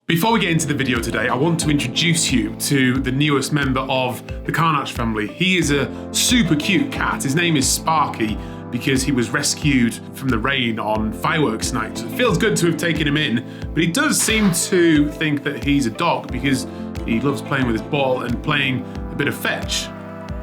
Before we get into the video today, I want to introduce you to the newest member of the Carnage family. He is a super cute cat. His name is Sparky because he was rescued from the rain on fireworks night. So it feels good to have taken him in, but he does seem to think that he's a dog because he loves playing with his ball and playing a bit of fetch.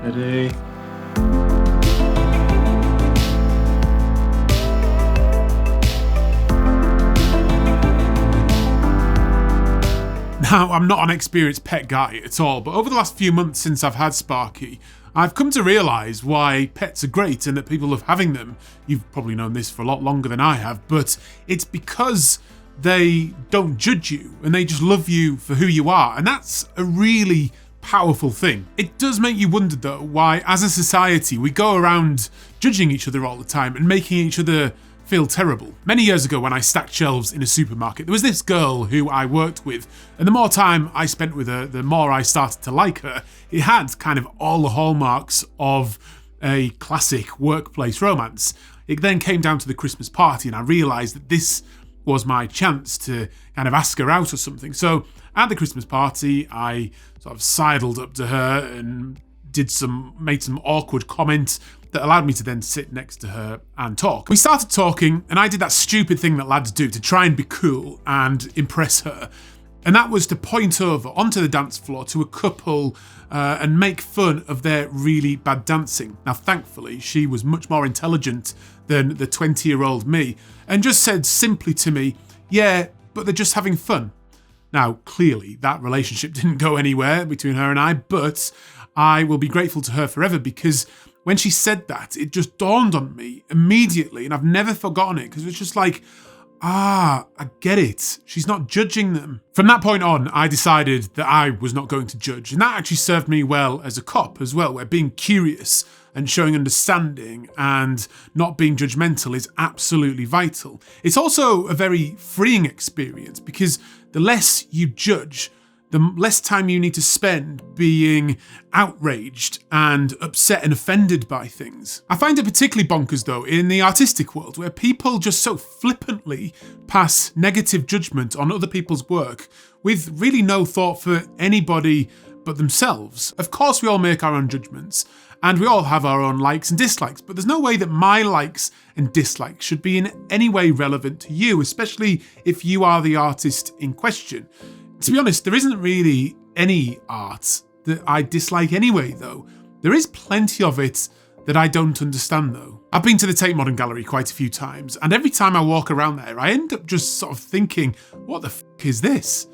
Ready? Now, I'm not an experienced pet guy at all, but over the last few months since I've had Sparky, I've come to realise why pets are great and that people love having them. You've probably known this for a lot longer than I have, but it's because they don't judge you and they just love you for who you are, and that's a really powerful thing. It does make you wonder though why, as a society, we go around judging each other all the time and making each other feel terrible. Many years ago when I stacked shelves in a supermarket, there was this girl who I worked with, and the more time I spent with her, the more I started to like her. It had kind of all the hallmarks of a classic workplace romance. It then came down to the Christmas party and I realised that this was my chance to kind of ask her out or something. So at the Christmas party, I sort of sidled up to her and made some awkward comments that allowed me to then sit next to her and talk. We started talking and I did that stupid thing that lads do to try and be cool and impress her. And that was to point over onto the dance floor to a couple and make fun of their really bad dancing. Now, thankfully, she was much more intelligent than the 20-year-old me and just said simply to me, "Yeah, but they're just having fun." Now, clearly, that relationship didn't go anywhere between her and I, but I will be grateful to her forever because when she said that, it just dawned on me immediately, and I've never forgotten it, because it was just like, I get it. She's not judging them. From that point on, I decided that I was not going to judge, and that actually served me well as a cop as well, where being curious and showing understanding and not being judgmental is absolutely vital. It's also a very freeing experience, because the less you judge, the less time you need to spend being outraged and upset and offended by things. I find it particularly bonkers though in the artistic world, where people just so flippantly pass negative judgment on other people's work with really no thought for anybody but themselves. Of course we all make our own judgments and we all have our own likes and dislikes, but there's no way that my likes and dislikes should be in any way relevant to you, especially if you are the artist in question. To be honest, there isn't really any art that I dislike anyway, though. There is plenty of it that I don't understand, though. I've been to the Tate Modern Gallery quite a few times, and every time I walk around there, I end up just sort of thinking, what the f*** is this?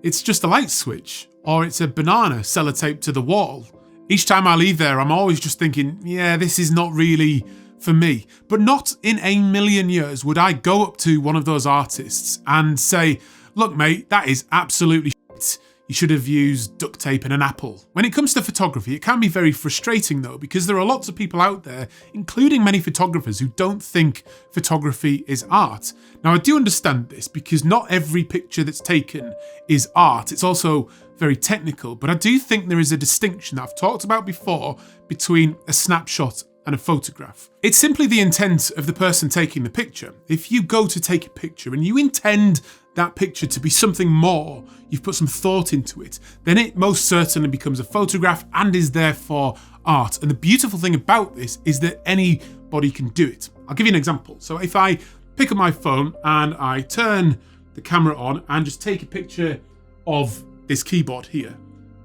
It's just a light switch, or it's a banana sellotaped to the wall. Each time I leave there, I'm always just thinking, yeah, this is not really for me. But not in a million years would I go up to one of those artists and say, "Look, mate, that is absolutely shit. You should have used duct tape and an apple." When it comes to photography, it can be very frustrating though, because there are lots of people out there, including many photographers, who don't think photography is art. Now, I do understand this because not every picture that's taken is art. It's also very technical, but I do think there is a distinction that I've talked about before between a snapshot and a photograph. It's simply the intent of the person taking the picture. If you go to take a picture and you intend that picture to be something more, you've put some thought into it, then it most certainly becomes a photograph and is therefore art. And the beautiful thing about this is that anybody can do it. I'll give you an example. So if I pick up my phone and I turn the camera on and just take a picture of this keyboard here,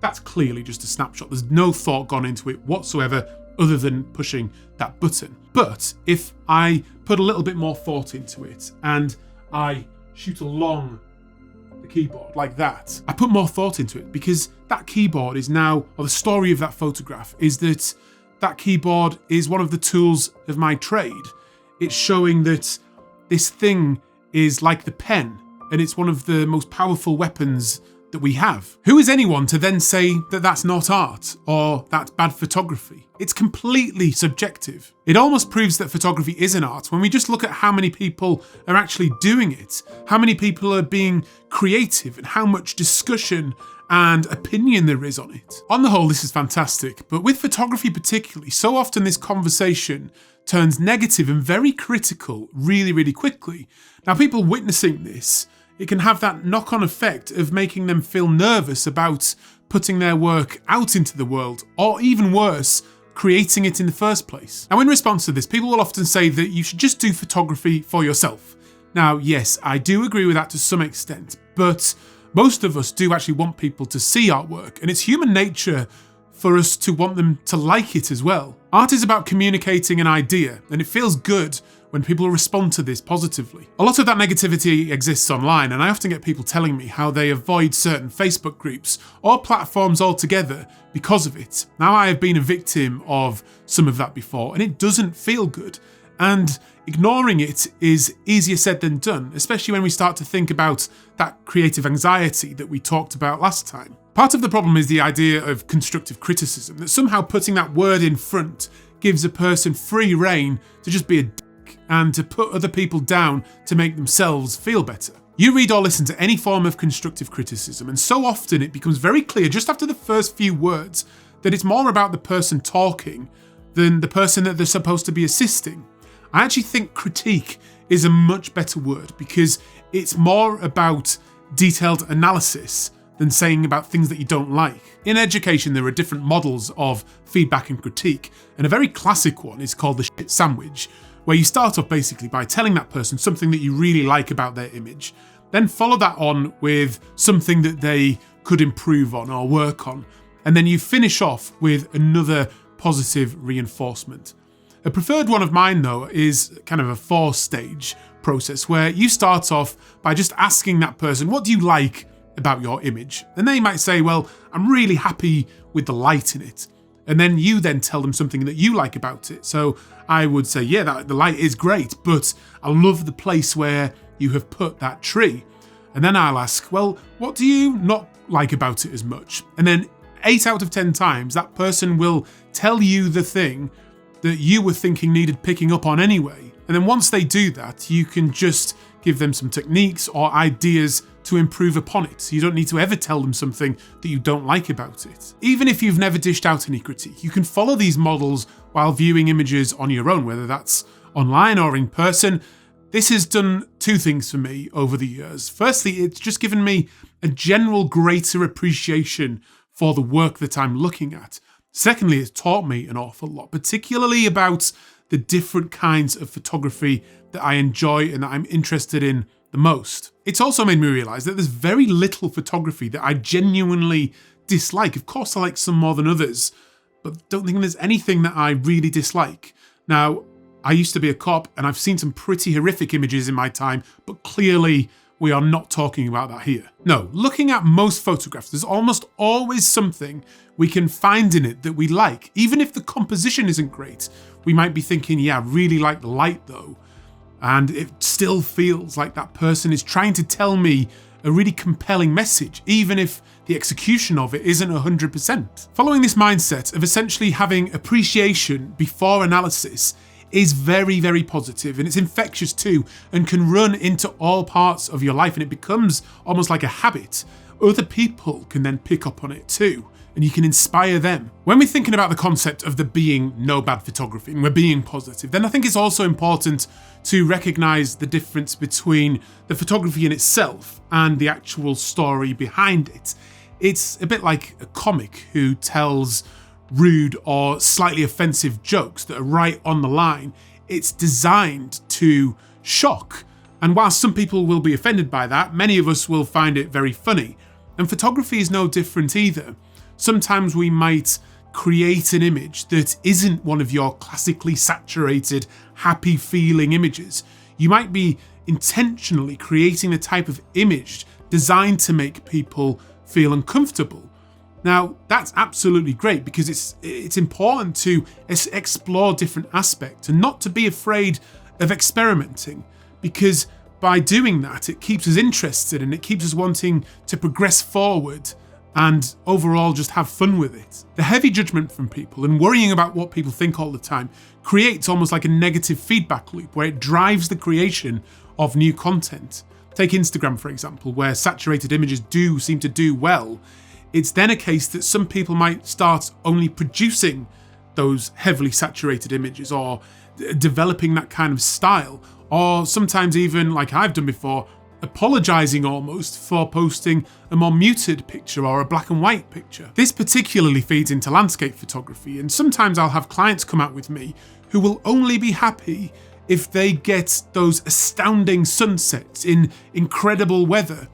that's clearly just a snapshot. There's no thought gone into it whatsoever other than pushing that button. But if I put a little bit more thought into it and I shoot along the keyboard like that, I put more thought into it, because that keyboard is now, or the story of that photograph is that that keyboard is one of the tools of my trade. It's showing that this thing is like the pen and it's one of the most powerful weapons that we have. Who is anyone to then say that that's not art or that's bad photography? It's completely subjective. It almost proves that photography is an art when we just look at how many people are actually doing it, how many people are being creative, and how much discussion and opinion there is on it. On the whole, this is fantastic, but with photography particularly, so often this conversation turns negative and very critical really, really quickly. Now, people witnessing this it can have that knock-on effect of making them feel nervous about putting their work out into the world, or even worse, creating it in the first place. Now, in response to this, people will often say that you should just do photography for yourself. Now, yes, I do agree with that to some extent, but most of us do actually want people to see our work, and it's human nature for us to want them to like it as well. Art is about communicating an idea, and it feels good when people respond to this positively. A lot of that negativity exists online, and I often get people telling me how they avoid certain Facebook groups or platforms altogether because of it. Now, I have been a victim of some of that before, and it doesn't feel good. And ignoring it is easier said than done, especially when we start to think about that creative anxiety that we talked about last time. Part of the problem is the idea of constructive criticism, that somehow putting that word in front gives a person free rein to just be a dick and to put other people down to make themselves feel better. You read or listen to any form of constructive criticism, and so often it becomes very clear just after the first few words that it's more about the person talking than the person that they're supposed to be assisting. I actually think critique is a much better word because it's more about detailed analysis than saying about things that you don't like. In education, there are different models of feedback and critique, and a very classic one is called the shit sandwich, where you start off basically by telling that person something that you really like about their image, then follow that on with something that they could improve on or work on, and then you finish off with another positive reinforcement. A preferred one of mine, though, is kind of a 4-stage process where you start off by just asking that person, what do you like about your image? And they might say, well, I'm really happy with the light in it. And then you then tell them something that you like about it. So I would say, yeah, the light is great, but I love the place where you have put that tree. And then I'll ask, well, what do you not like about it as much? And then 8 out of 10 times, that person will tell you the thing that you were thinking needed picking up on anyway. And then once they do that, you can just give them some techniques or ideas to improve upon it. You don't need to ever tell them something that you don't like about it. Even if you've never dished out any critique, you can follow these models while viewing images on your own, whether that's online or in person. This has done 2 things for me over the years. Firstly, it's just given me a general greater appreciation for the work that I'm looking at. Secondly, it's taught me an awful lot, particularly about the different kinds of photography that I enjoy and that I'm interested in the most. It's also made me realise that there's very little photography that I genuinely dislike. Of course, I like some more than others, but don't think there's anything that I really dislike. Now, I used to be a cop and I've seen some pretty horrific images in my time, but clearly we are not talking about that here. No, looking at most photographs, there's almost always something we can find in it that we like. Even if the composition isn't great, we might be thinking, yeah, I really like the light though. And it still feels like that person is trying to tell me a really compelling message, even if the execution of it isn't 100%. Following this mindset of essentially having appreciation before analysis is very, very positive, and it's infectious too, and can run into all parts of your life, and it becomes almost like a habit. Other people can then pick up on it too, and you can inspire them. When we're thinking about the concept of there being no bad photography and we're being positive, then I think it's also important to recognise the difference between the photography in itself and the actual story behind it. It's a bit like a comic who tells rude or slightly offensive jokes that are right on the line. It's designed to shock. And whilst some people will be offended by that, many of us will find it very funny. And photography is no different either. Sometimes we might create an image that isn't one of your classically saturated, happy feeling images. You might be intentionally creating the type of image designed to make people feel uncomfortable. Now, that's absolutely great because it's important to explore different aspects and not to be afraid of experimenting, because by doing that, it keeps us interested and it keeps us wanting to progress forward and overall just have fun with it. The heavy judgment from people and worrying about what people think all the time creates almost like a negative feedback loop where it drives the creation of new content. Take Instagram, for example, where saturated images do seem to do well. It's then a case that some people might start only producing those heavily saturated images or developing that kind of style, or sometimes even, like I've done before, apologising almost for posting a more muted picture or a black and white picture. This particularly feeds into landscape photography, and sometimes I'll have clients come out with me who will only be happy if they get those astounding sunsets in incredible weather.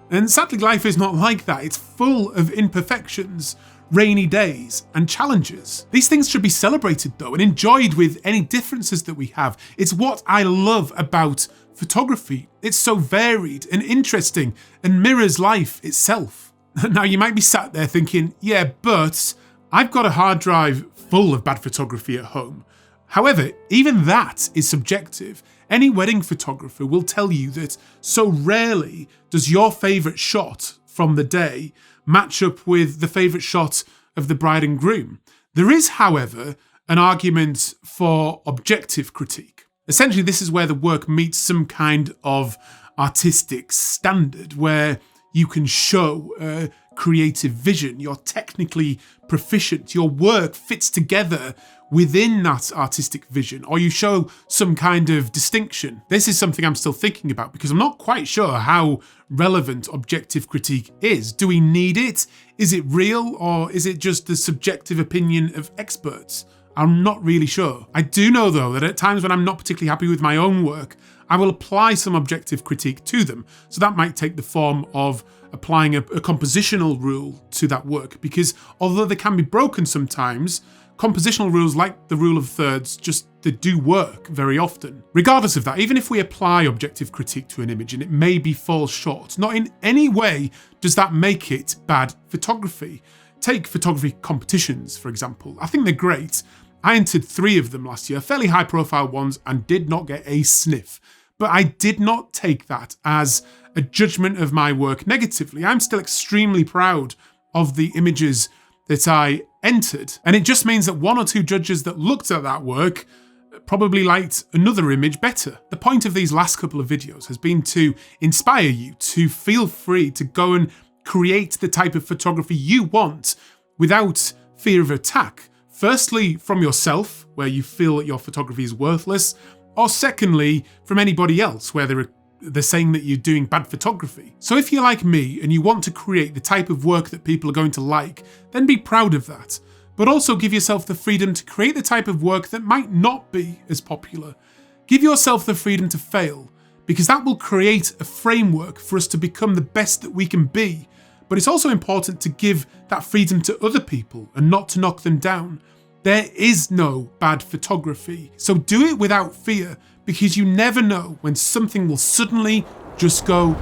And sadly, life is not like that. It's full of imperfections, rainy days, and challenges. These things should be celebrated though and enjoyed with any differences that we have. It's what I love about photography. It's so varied and interesting and mirrors life itself. Now you might be sat there thinking, yeah, but I've got a hard drive full of bad photography at home. However, even that is subjective. Any wedding photographer will tell you that so rarely does your favourite shot from the day match up with the favourite shot of the bride and groom. There is, however, an argument for objective critique. Essentially, this is where the work meets some kind of artistic standard, where you can show a creative vision, you're technically proficient, your work fits together within that artistic vision, or you show some kind of distinction. This is something I'm still thinking about because I'm not quite sure how relevant objective critique is. Do we need it? Is it real, or is it just the subjective opinion of experts? I'm not really sure. I do know though that at times when I'm not particularly happy with my own work, I will apply some objective critique to them. So that might take the form of applying a compositional rule to that work, because although they can be broken sometimes, compositional rules like the rule of thirds they do work very often. Regardless of that, even if we apply objective critique to an image and it maybe falls short, not in any way does that make it bad photography. Take photography competitions, for example. I think they're great. I entered 3 of them last year, fairly high profile ones, and did not get a sniff. But I did not take that as a judgment of my work negatively. I'm still extremely proud of the images that I entered. And it just means that 1 or 2 judges that looked at that work probably liked another image better. The point of these last couple of videos has been to inspire you to feel free to go and create the type of photography you want without fear of attack. Firstly, from yourself, where you feel that your photography is worthless, or secondly, from anybody else, where they're saying that you're doing bad photography. So if you're like me and you want to create the type of work that people are going to like, then be proud of that. But also give yourself the freedom to create the type of work that might not be as popular. Give yourself the freedom to fail, because that will create a framework for us to become the best that we can be. But it's also important to give that freedom to other people and not to knock them down. There is no bad photography, so do it without fear, because you never know when something will suddenly just go